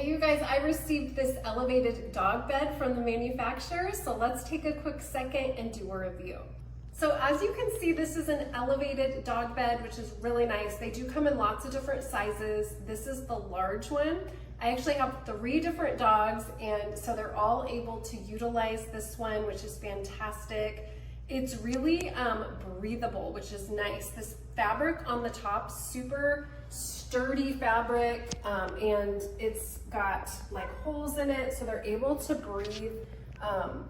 Okay, you guys, I received this elevated dog bed from the manufacturer, so let's take a quick second and do a review. So as you can see, this is an elevated dog bed, which is really nice. They do come in lots of different sizes. This is the large one. I actually have 3 different dogs, and so they're all able to utilize this one, which is fantastic. It's really breathable, which is nice. This fabric on the top, super sturdy fabric, and it's got like holes in it, so they're able to breathe.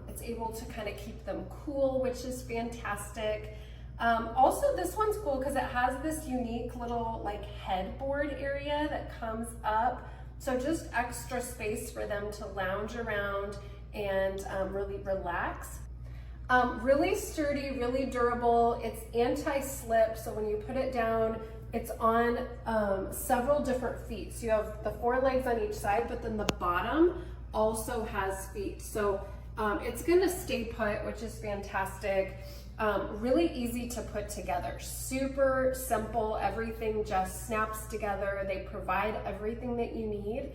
It's able to kind of keep them cool, which is fantastic. Also, this one's cool because it has this unique little like headboard area that comes up. So just extra space for them to lounge around and really relax. Really sturdy, really durable. It's anti-slip, so when you put it down, it's on several different feet. So you have the 4 legs on each side, but then the bottom also has feet. So it's gonna stay put, which is fantastic. Really easy to put together. Super simple, everything just snaps together. They provide everything that you need.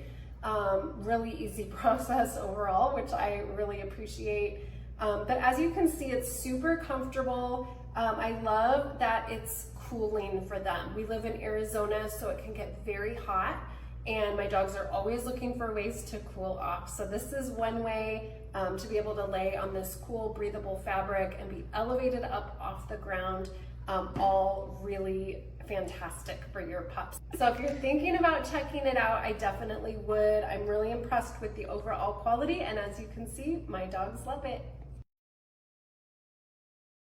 Really easy process overall, which I really appreciate. But as you can see, it's super comfortable. I love that it's cooling for them. We live in Arizona, so it can get very hot, and my dogs are always looking for ways to cool off. So this is one way to be able to lay on this cool, breathable fabric and be elevated up off the ground, all really fantastic for your pups. So if you're thinking about checking it out, I definitely would. I'm really impressed with the overall quality, and as you can see, my dogs love it.